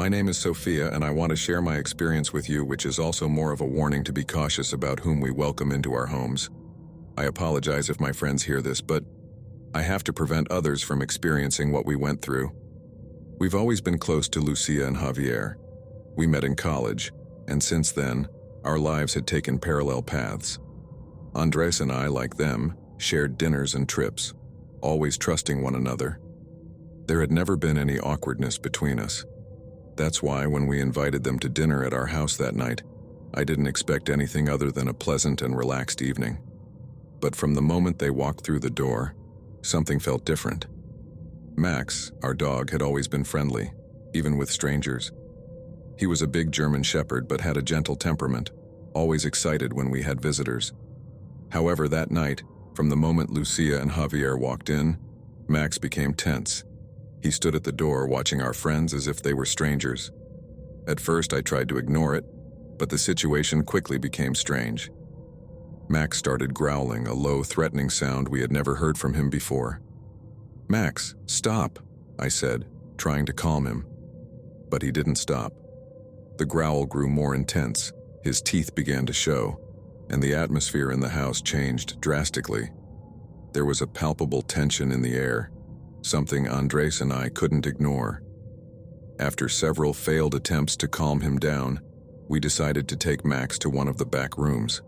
My name is Sophia, and I want to share my experience with you, which is also more of a warning to be cautious about whom we welcome into our homes. I apologize if my friends hear this, but I have to prevent others from experiencing what we went through. We've always been close to Lucia and Javier. We met in college, and since then, our lives had taken parallel paths. Andres and I, like them, shared dinners and trips, always trusting one another. There had never been any awkwardness between us. That's why when we invited them to dinner at our house that night, I didn't expect anything other than a pleasant and relaxed evening. But from the moment they walked through the door, something felt different. Max, our dog, had always been friendly, even with strangers. He was a big German shepherd but had a gentle temperament, always excited when we had visitors. However, that night, from the moment Lucia and Javier walked in, Max became tense. He stood at the door watching our friends as if they were strangers. At first, I tried to ignore it, but the situation quickly became strange. Max started growling, a low, threatening sound we had never heard from him before. "Max, stop," I said, trying to calm him. But he didn't stop. The growl grew more intense, his teeth began to show, and the atmosphere in the house changed drastically. There was a palpable tension in the air, something Andres and I couldn't ignore. After several failed attempts to calm him down, we decided to take Max to one of the back rooms.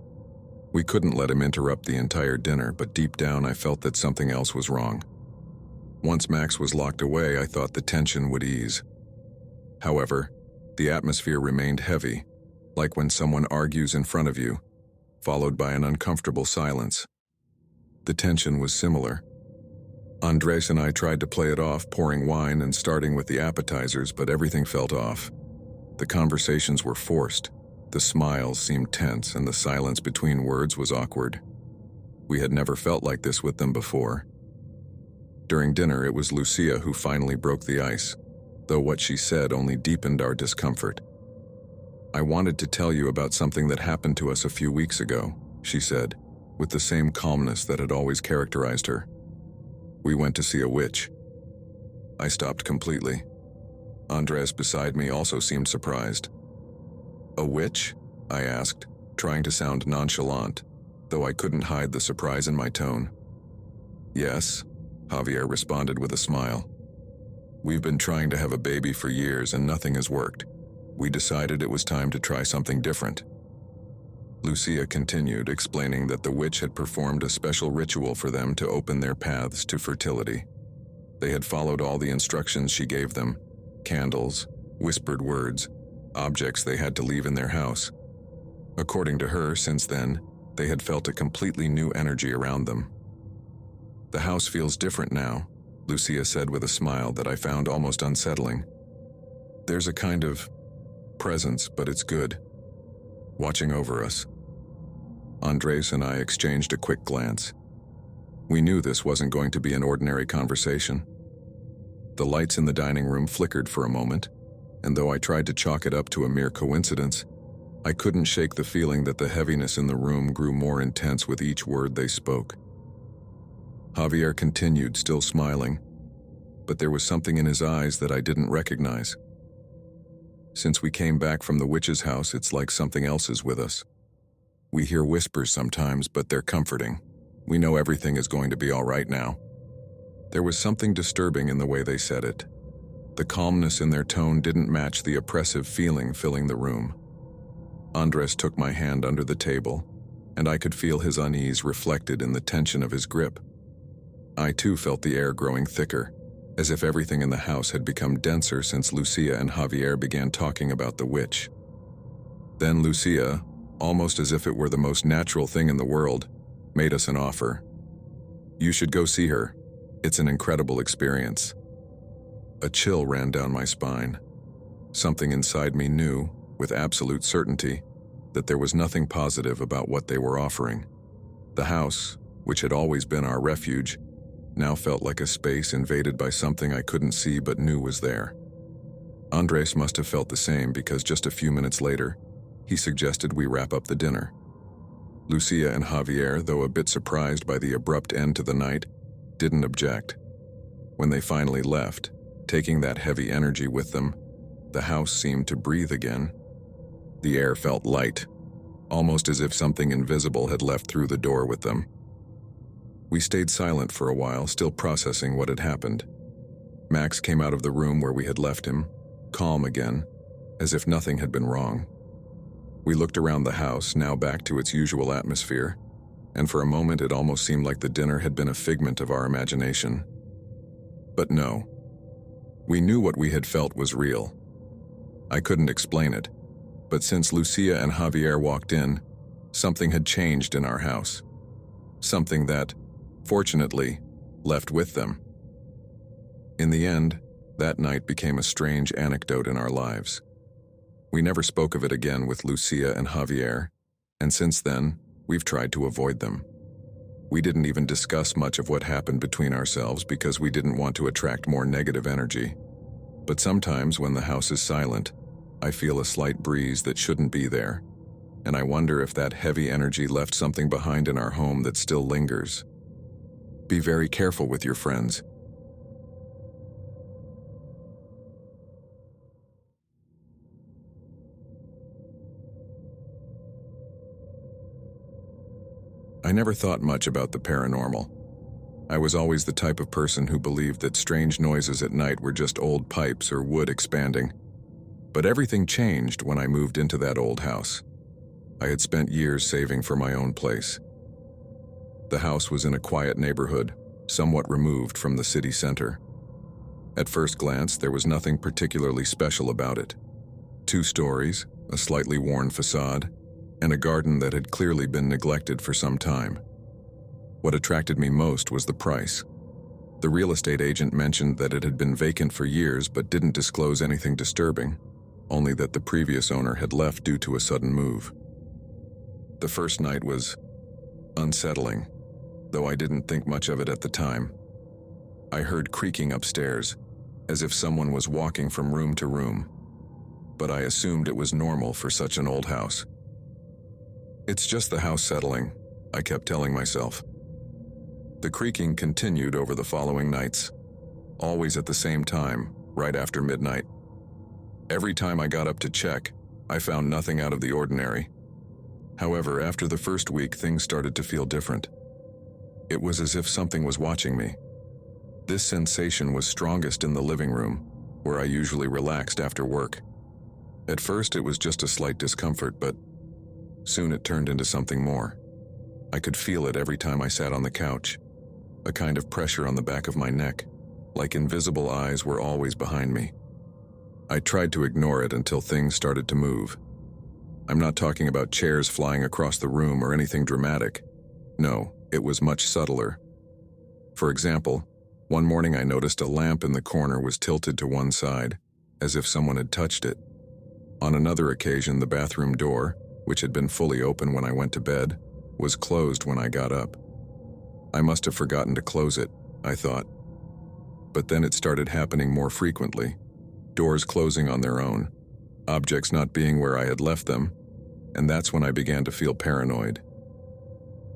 We couldn't let him interrupt the entire dinner, but deep down I felt that something else was wrong. Once Max was locked away, I thought the tension would ease. However, the atmosphere remained heavy, like when someone argues in front of you, followed by an uncomfortable silence. The tension was similar. Andres and I tried to play it off, pouring wine and starting with the appetizers, but everything felt off. The conversations were forced, the smiles seemed tense, and the silence between words was awkward. We had never felt like this with them before. During dinner, it was Lucia who finally broke the ice, though what she said only deepened our discomfort. "I wanted to tell you about something that happened to us a few weeks ago," she said, with the same calmness that had always characterized her. "We went to see a witch." I stopped completely. Andres beside me also seemed surprised. "A witch?" I asked, trying to sound nonchalant, though I couldn't hide the surprise in my tone. "Yes," Javier responded with a smile. "We've been trying to have a baby for years and nothing has worked. We decided it was time to try something different." Lucia continued, explaining that the witch had performed a special ritual for them to open their paths to fertility. They had followed all the instructions she gave them: candles, whispered words, objects they had to leave in their house. According to her, since then, they had felt a completely new energy around them. "The house feels different now," Lucia said with a smile that I found almost unsettling. "There's a kind of presence, but it's good, watching over us." Andres and I exchanged a quick glance. We knew this wasn't going to be an ordinary conversation. The lights in the dining room flickered for a moment, and though I tried to chalk it up to a mere coincidence, I couldn't shake the feeling that the heaviness in the room grew more intense with each word they spoke. Javier continued, still smiling, but there was something in his eyes that I didn't recognize. "Since we came back from the witch's house, it's like something else is with us. We hear whispers sometimes, but they're comforting. We know everything is going to be all right now." There was something disturbing in the way they said it. The calmness in their tone didn't match the oppressive feeling filling the room. Andres took my hand under the table, and I could feel his unease reflected in the tension of his grip. I too felt the air growing thicker, as if everything in the house had become denser since Lucia and Javier began talking about the witch. Then Lucia, almost as if it were the most natural thing in the world, made us an offer. "You should go see her. It's an incredible experience." A chill ran down my spine. Something inside me knew, with absolute certainty, that there was nothing positive about what they were offering. The house, which had always been our refuge, now felt like a space invaded by something I couldn't see but knew was there. Andres must have felt the same because just a few minutes later, he suggested we wrap up the dinner. Lucia and Javier, though a bit surprised by the abrupt end to the night, didn't object. When they finally left, taking that heavy energy with them, The house seemed to breathe again. The air felt light, almost as if something invisible had left through the door with them. We stayed silent for a while, still processing what had happened. Max came out of the room where we had left him, calm again, as if nothing had been wrong. We looked around the house, now back to its usual atmosphere, and for a moment it almost seemed like the dinner had been a figment of our imagination. But no. We knew what we had felt was real. I couldn't explain it, but since Lucia and Javier walked in, something had changed in our house. Something that, fortunately, left with them. In the end, that night became a strange anecdote in our lives. We never spoke of it again with Lucia and Javier, and since then, we've tried to avoid them. We didn't even discuss much of what happened between ourselves because we didn't want to attract more negative energy. But sometimes when the house is silent, I feel a slight breeze that shouldn't be there, and I wonder if that heavy energy left something behind in our home that still lingers. Be very careful with your friends. I never thought much about the paranormal. I was always the type of person who believed that strange noises at night were just old pipes or wood expanding. But everything changed when I moved into that old house. I had spent years saving for my own place. The house was in a quiet neighborhood, somewhat removed from the city center. At first glance, there was nothing particularly special about it. 2 stories, a slightly worn facade, and a garden that had clearly been neglected for some time. What attracted me most was the price. The real estate agent mentioned that it had been vacant for years but didn't disclose anything disturbing, only that the previous owner had left due to a sudden move. The first night was unsettling, though I didn't think much of it at the time. I heard creaking upstairs, as if someone was walking from room to room, but I assumed it was normal for such an old house. It's just the house settling, I kept telling myself. The creaking continued over the following nights, always at the same time, right after midnight. Every time I got up to check, I found nothing out of the ordinary. However, after the first week, things started to feel different. It was as if something was watching me. This sensation was strongest in the living room, where I usually relaxed after work. At first, it was just a slight discomfort, but soon it turned into something more. I could feel it every time I sat on the couch, a kind of pressure on the back of my neck, like invisible eyes were always behind me. I tried to ignore it until things started to move. I'm not talking about chairs flying across the room or anything dramatic. No, it was much subtler. For example, one morning I noticed a lamp in the corner was tilted to one side, as if someone had touched it. On another occasion, the bathroom door, which had been fully open when I went to bed, was closed when I got up. I must have forgotten to close it, I thought. But then it started happening more frequently. Doors closing on their own, objects not being where I had left them, and that's when I began to feel paranoid.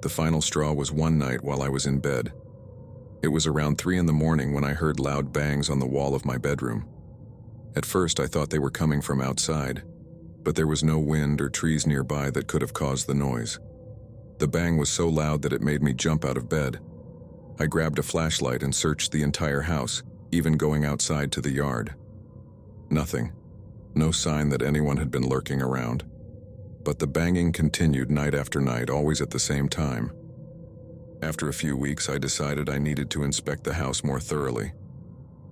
The final straw was one night while I was in bed. It was around 3 a.m. when I heard loud bangs on the wall of my bedroom. At first I thought they were coming from outside, but there was no wind or trees nearby that could have caused the noise. The bang was so loud that it made me jump out of bed. I grabbed a flashlight and searched the entire house, even going outside to the yard. Nothing. No sign that anyone had been lurking around. But the banging continued night after night, always at the same time. After a few weeks, I decided I needed to inspect the house more thoroughly.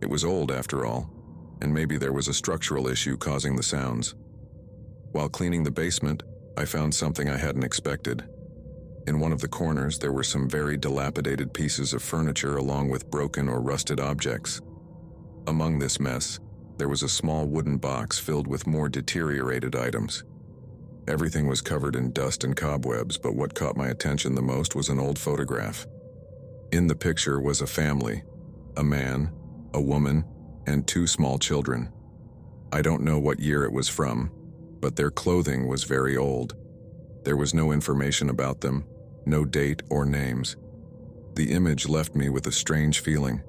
It was old after all, and maybe there was a structural issue causing the sounds. While cleaning the basement, I found something I hadn't expected. In one of the corners, there were some very dilapidated pieces of furniture along with broken or rusted objects. Among this mess, there was a small wooden box filled with more deteriorated items. Everything was covered in dust and cobwebs, but what caught my attention the most was an old photograph. In the picture was a family, a man, a woman, and 2 small children. I don't know what year it was from, but their clothing was very old. There was no information about them, no date or names. The image left me with a strange feeling,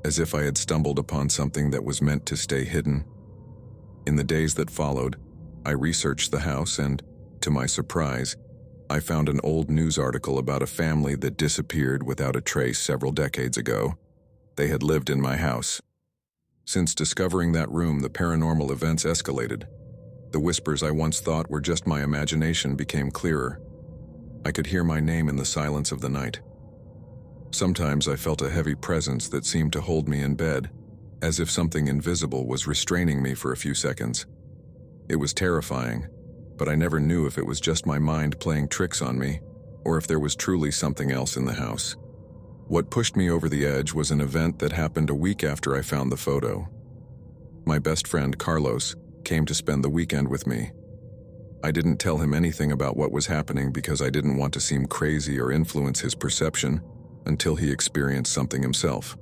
as if I had stumbled upon something that was meant to stay hidden. In the days that followed, I researched the house and, to my surprise, I found an old news article about a family that disappeared without a trace several decades ago. They had lived in my house. Since discovering that room, the paranormal events escalated. The whispers I once thought were just my imagination became clearer. I could hear my name in the silence of the night. Sometimes I felt a heavy presence that seemed to hold me in bed, as if something invisible was restraining me for a few seconds. It was terrifying, but I never knew if it was just my mind playing tricks on me, or if there was truly something else in the house. What pushed me over the edge was an event that happened a week after I found the photo. My best friend, Carlos, came to spend the weekend with me. I didn't tell him anything about what was happening because I didn't want to seem crazy or influence his perception until he experienced something himself.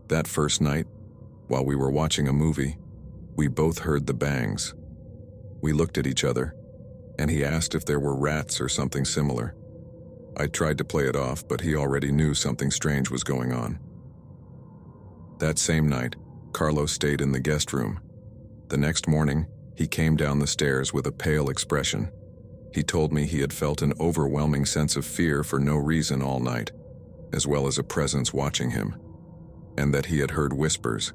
That first night, while we were watching a movie, we both heard the bangs. We looked at each other, and he asked if there were rats or something similar. I tried to play it off, but he already knew something strange was going on. That same night, Carlos stayed in the guest room. The next morning, he came down the stairs with a pale expression. He told me he had felt an overwhelming sense of fear for no reason all night, as well as a presence watching him, and that he had heard whispers,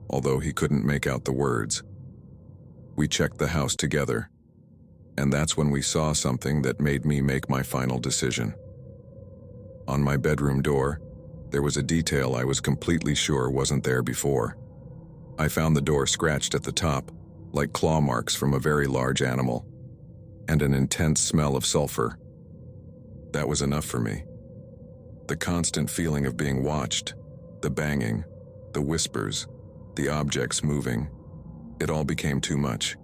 although he couldn't make out the words. We checked the house together, and that's when we saw something that made me make my final decision. On my bedroom door, there was a detail I was completely sure wasn't there before. I found the door scratched at the top, like claw marks from a very large animal, and an intense smell of sulfur. That was enough for me. The constant feeling of being watched, the banging, the whispers, the objects moving, it all became too much.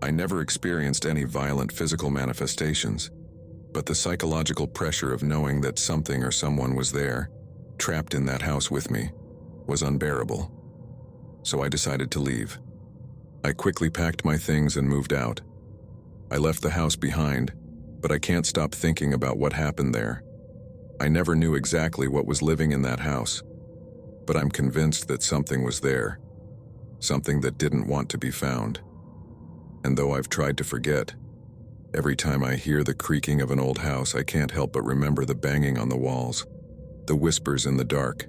I never experienced any violent physical manifestations, but the psychological pressure of knowing that something or someone was there, trapped in that house with me, was unbearable. So I decided to leave. I quickly packed my things and moved out. I left the house behind, but I can't stop thinking about what happened there. I never knew exactly what was living in that house, but I'm convinced that something was there, something that didn't want to be found. And though I've tried to forget, every time I hear the creaking of an old house, I can't help but remember the banging on the walls, the whispers in the dark,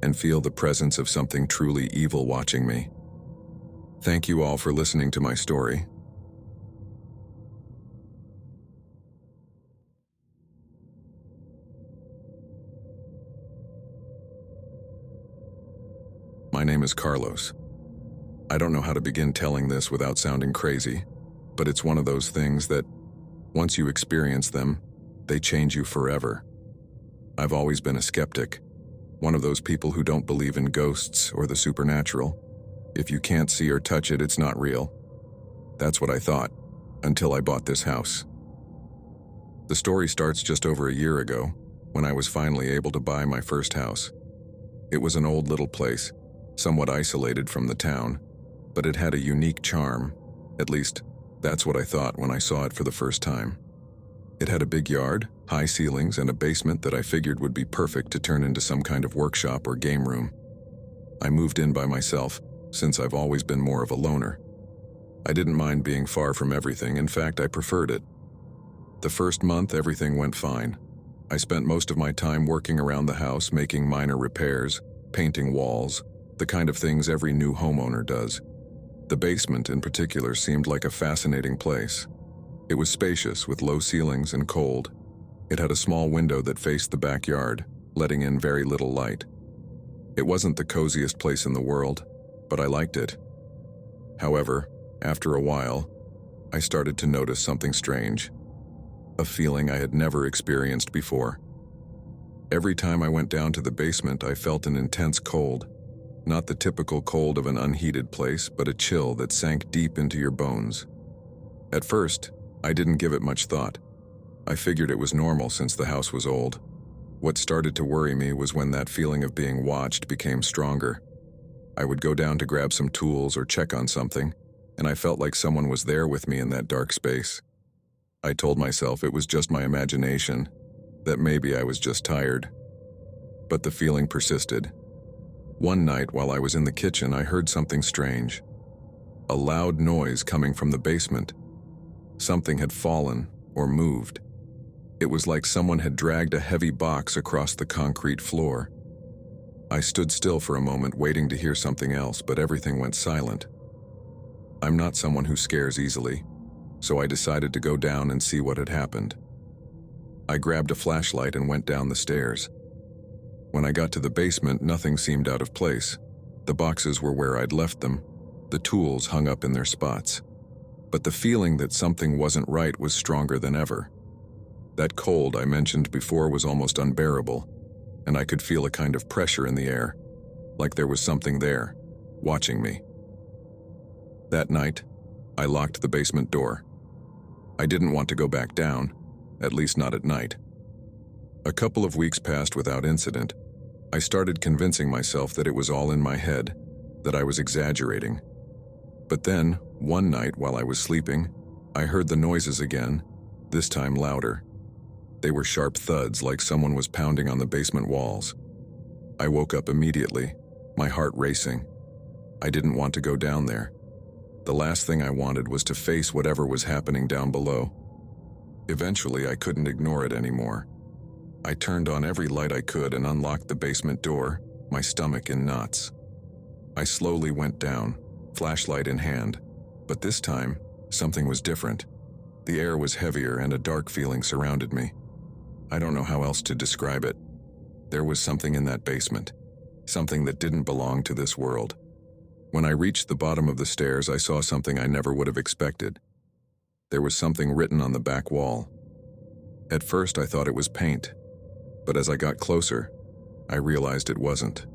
and feel the presence of something truly evil watching me. Thank you all for listening to my story. My name is Carlos. I don't know how to begin telling this without sounding crazy, but it's one of those things that, once you experience them, they change you forever. I've always been a skeptic, one of those people who don't believe in ghosts or the supernatural. If you can't see or touch it, it's not real. That's what I thought, until I bought this house. The story starts just over a year ago, when I was finally able to buy my first house. It was an old little place, somewhat isolated from the town, but it had a unique charm. At least, that's what I thought when I saw it for the first time. It had a big yard, high ceilings, and a basement that I figured would be perfect to turn into some kind of workshop or game room. I moved in by myself, since I've always been more of a loner. I didn't mind being far from everything. In fact, I preferred it. The first month, everything went fine. I spent most of my time working around the house, making minor repairs, painting walls, the kind of things every new homeowner does. The basement, in particular, seemed like a fascinating place. It was spacious, with low ceilings and cold. It had a small window that faced the backyard, letting in very little light. It wasn't the coziest place in the world, but I liked it. However, after a while, I started to notice something strange, a feeling I had never experienced before. Every time I went down to the basement, I felt an intense cold. Not the typical cold of an unheated place, but a chill that sank deep into your bones. At first, I didn't give it much thought. I figured it was normal since the house was old. What started to worry me was when that feeling of being watched became stronger. I would go down to grab some tools or check on something, and I felt like someone was there with me in that dark space. I told myself it was just my imagination, that maybe I was just tired. But the feeling persisted. One night while I was in the kitchen, I heard something strange. A loud noise coming from the basement. Something had fallen or moved. It was like someone had dragged a heavy box across the concrete floor. I stood still for a moment, waiting to hear something else, but everything went silent. I'm not someone who scares easily, so I decided to go down and see what had happened. I grabbed a flashlight and went down the stairs. When I got to the basement, nothing seemed out of place. The boxes were where I'd left them, the tools hung up in their spots. But the feeling that something wasn't right was stronger than ever. That cold I mentioned before was almost unbearable, and I could feel a kind of pressure in the air, like there was something there, watching me. That night, I locked the basement door. I didn't want to go back down, at least not at night. A couple of weeks passed without incident. I started convincing myself that it was all in my head, that I was exaggerating. But then, one night while I was sleeping, I heard the noises again, this time louder. They were sharp thuds, like someone was pounding on the basement walls. I woke up immediately, my heart racing. I didn't want to go down there. The last thing I wanted was to face whatever was happening down below. Eventually, I couldn't ignore it anymore. I turned on every light I could and unlocked the basement door, my stomach in knots. I slowly went down, flashlight in hand, but this time, something was different. The air was heavier and a dark feeling surrounded me. I don't know how else to describe it. There was something in that basement, something that didn't belong to this world. When I reached the bottom of the stairs, I saw something I never would have expected. There was something written on the back wall. At first, I thought it was paint, but as I got closer, I realized it wasn't.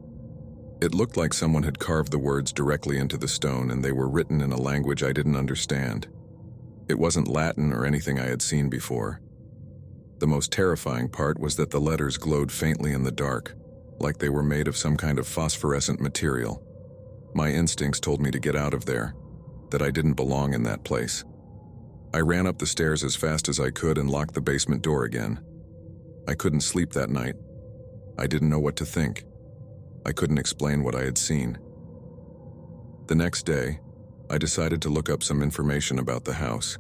It looked like someone had carved the words directly into the stone, and they were written in a language I didn't understand. It wasn't Latin or anything I had seen before. The most terrifying part was that the letters glowed faintly in the dark, like they were made of some kind of phosphorescent material. My instincts told me to get out of there, that I didn't belong in that place. I ran up the stairs as fast as I could and locked the basement door again. I couldn't sleep that night. I didn't know what to think. I couldn't explain what I had seen. The next day, I decided to look up some information about the house.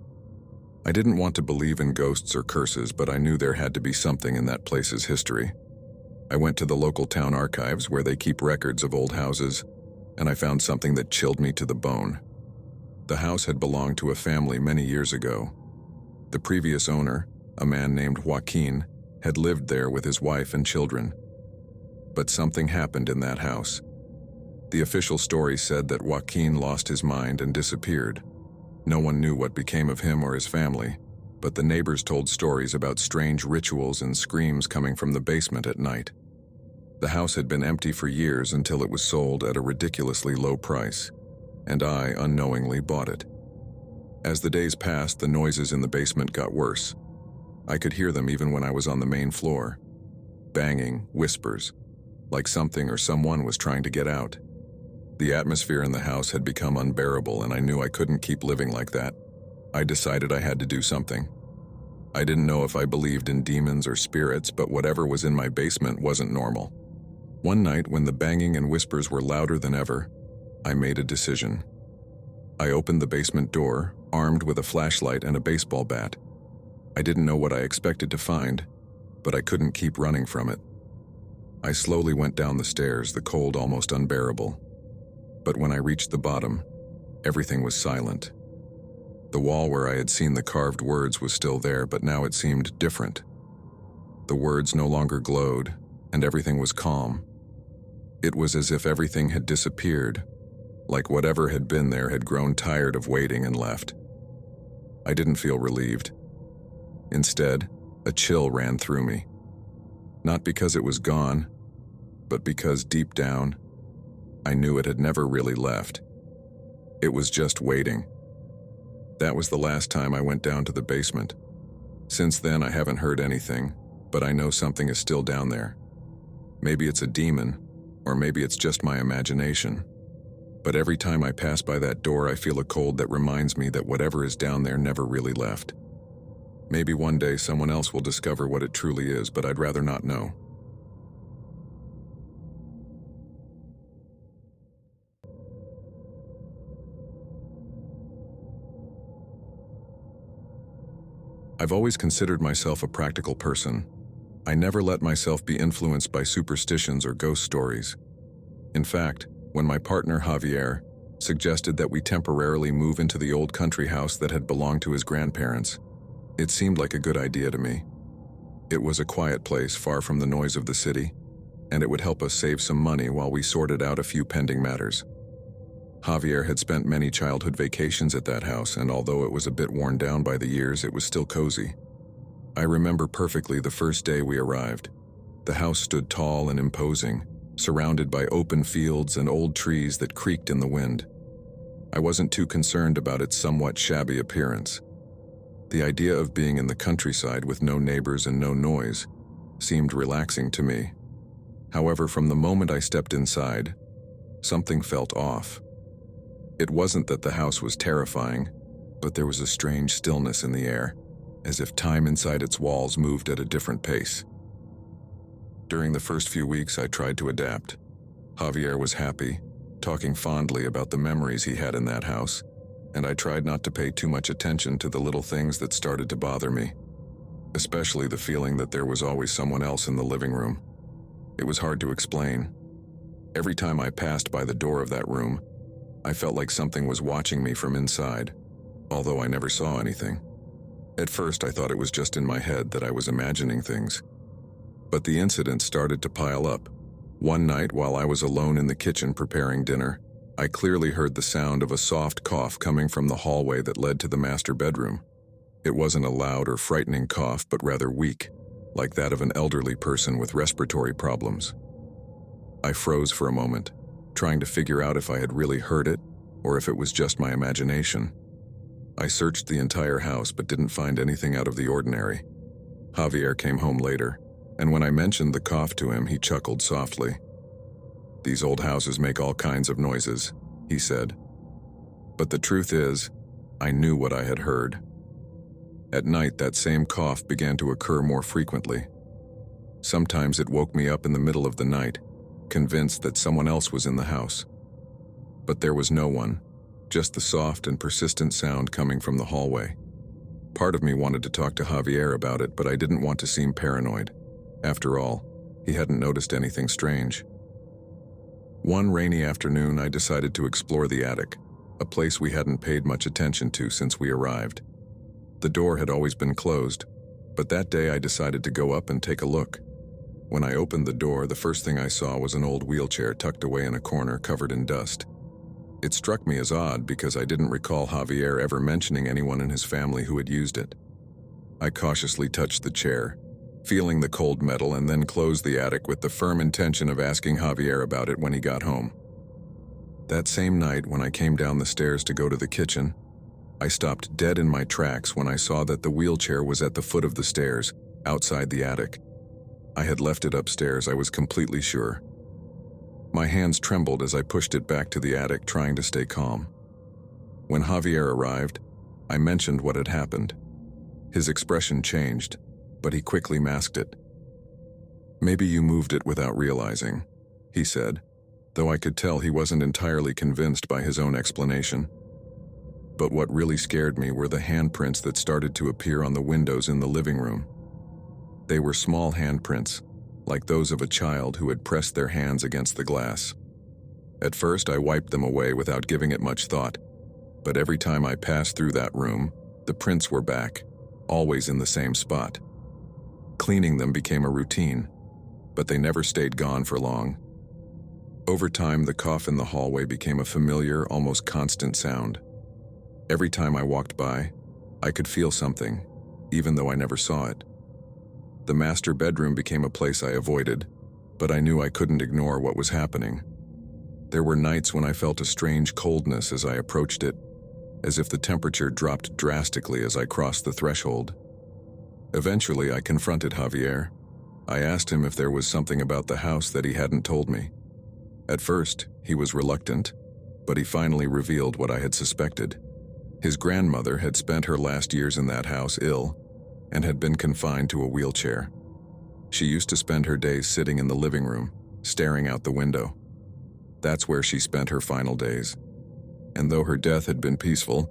I didn't want to believe in ghosts or curses, but I knew there had to be something in that place's history. I went to the local town archives where they keep records of old houses, and I found something that chilled me to the bone. The house had belonged to a family many years ago. The previous owner, a man named Joaquin, had lived there with his wife and children. But something happened in that house. The official story said that Joaquin lost his mind and disappeared. No one knew what became of him or his family, but the neighbors told stories about strange rituals and screams coming from the basement at night. The house had been empty for years until it was sold at a ridiculously low price, and I unknowingly bought it. As the days passed, the noises in the basement got worse. I could hear them even when I was on the main floor. Banging, whispers, like something or someone was trying to get out. The atmosphere in the house had become unbearable, and I knew I couldn't keep living like that. I decided I had to do something. I didn't know if I believed in demons or spirits, but whatever was in my basement wasn't normal. One night, when the banging and whispers were louder than ever, I made a decision. I opened the basement door, armed with a flashlight and a baseball bat. I didn't know what I expected to find, but I couldn't keep running from it. I slowly went down the stairs, the cold almost unbearable. But when I reached the bottom, everything was silent. The wall where I had seen the carved words was still there, but now it seemed different. The words no longer glowed, and everything was calm. It was as if everything had disappeared, like whatever had been there had grown tired of waiting and left. I didn't feel relieved. Instead, a chill ran through me. Not because it was gone, but because deep down, I knew it had never really left. It was just waiting. That was the last time I went down to the basement. Since then, I haven't heard anything, but I know something is still down there. Maybe it's a demon, or maybe it's just my imagination. But every time I pass by that door, I feel a cold that reminds me that whatever is down there never really left. Maybe one day someone else will discover what it truly is, but I'd rather not know. I've always considered myself a practical person. I never let myself be influenced by superstitions or ghost stories. In fact, when my partner Javier suggested that we temporarily move into the old country house that had belonged to his grandparents, it seemed like a good idea to me. It was a quiet place far from the noise of the city, and it would help us save some money while we sorted out a few pending matters. Javier had spent many childhood vacations at that house, and although it was a bit worn down by the years, it was still cozy. I remember perfectly the first day we arrived. The house stood tall and imposing, surrounded by open fields and old trees that creaked in the wind. I wasn't too concerned about its somewhat shabby appearance. The idea of being in the countryside with no neighbors and no noise seemed relaxing to me. However, from the moment I stepped inside, something felt off. It wasn't that the house was terrifying, but there was a strange stillness in the air, as if time inside its walls moved at a different pace. During the first few weeks, I tried to adapt. Javier was happy, talking fondly about the memories he had in that house, and I tried not to pay too much attention to the little things that started to bother me, especially the feeling that there was always someone else in the living room. It was hard to explain. Every time I passed by the door of that room, I felt like something was watching me from inside, although I never saw anything. At first, I thought it was just in my head that I was imagining things. But the incidents started to pile up. One night, while I was alone in the kitchen preparing dinner, I clearly heard the sound of a soft cough coming from the hallway that led to the master bedroom. It wasn't a loud or frightening cough, but rather weak, like that of an elderly person with respiratory problems. I froze for a moment, trying to figure out if I had really heard it or if it was just my imagination. I searched the entire house but didn't find anything out of the ordinary. Javier came home later, and when I mentioned the cough to him, he chuckled softly. "These old houses make all kinds of noises," he said. But the truth is, I knew what I had heard. At night, that same cough began to occur more frequently. Sometimes it woke me up in the middle of the night, convinced that someone else was in the house. But there was no one, just the soft and persistent sound coming from the hallway. Part of me wanted to talk to Javier about it, but I didn't want to seem paranoid. After all, he hadn't noticed anything strange. One rainy afternoon, I decided to explore the attic, a place we hadn't paid much attention to since we arrived. The door had always been closed, but that day I decided to go up and take a look. When I opened the door, the first thing I saw was an old wheelchair tucked away in a corner covered in dust. It struck me as odd because I didn't recall Javier ever mentioning anyone in his family who had used it. I cautiously touched the chair, feeling the cold metal, and then closed the attic with the firm intention of asking Javier about it when he got home. That same night, when I came down the stairs to go to the kitchen, I stopped dead in my tracks when I saw that the wheelchair was at the foot of the stairs, outside the attic. I had left it upstairs, I was completely sure. My hands trembled as I pushed it back to the attic, trying to stay calm. When Javier arrived, I mentioned what had happened. His expression changed, but he quickly masked it. "Maybe you moved it without realizing," he said, though I could tell he wasn't entirely convinced by his own explanation. But what really scared me were the handprints that started to appear on the windows in the living room. They were small handprints, like those of a child who had pressed their hands against the glass. At first, I wiped them away without giving it much thought, but every time I passed through that room, the prints were back, always in the same spot. Cleaning them became a routine, but they never stayed gone for long. Over time, the cough in the hallway became a familiar, almost constant sound. Every time I walked by, I could feel something, even though I never saw it. The master bedroom became a place I avoided, but I knew I couldn't ignore what was happening. There were nights when I felt a strange coldness as I approached it, as if the temperature dropped drastically as I crossed the threshold. Eventually, I confronted Javier. I asked him if there was something about the house that he hadn't told me. At first, he was reluctant, but he finally revealed what I had suspected. His grandmother had spent her last years in that house ill and had been confined to a wheelchair. She used to spend her days sitting in the living room, staring out the window. That's where she spent her final days. And though her death had been peaceful,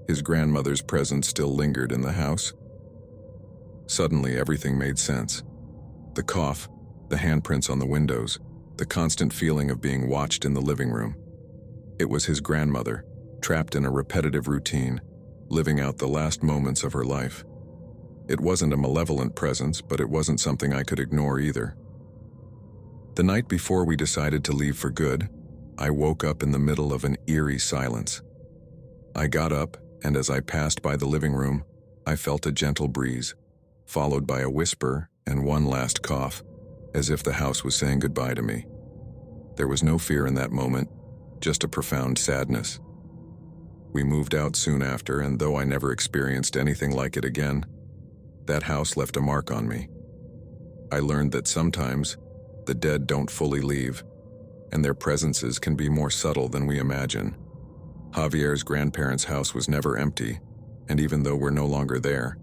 his grandmother's presence still lingered in the house. Suddenly, everything made sense. The cough, the handprints on the windows, the constant feeling of being watched in the living room. It was his grandmother, trapped in a repetitive routine, living out the last moments of her life. It wasn't a malevolent presence, but it wasn't something I could ignore either. The night before we decided to leave for good, I woke up in the middle of an eerie silence. I got up, and as I passed by the living room, I felt a gentle breeze, followed by a whisper and one last cough, as if the house was saying goodbye to me. There was no fear in that moment, just a profound sadness. We moved out soon after, and though I never experienced anything like it again, that house left a mark on me. I learned that sometimes the dead don't fully leave, and their presences can be more subtle than we imagine. Javier's grandparents' house was never empty, and even though we're no longer there,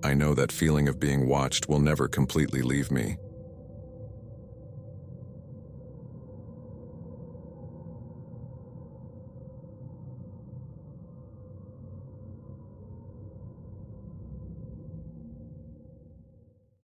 I know that feeling of being watched will never completely leave me.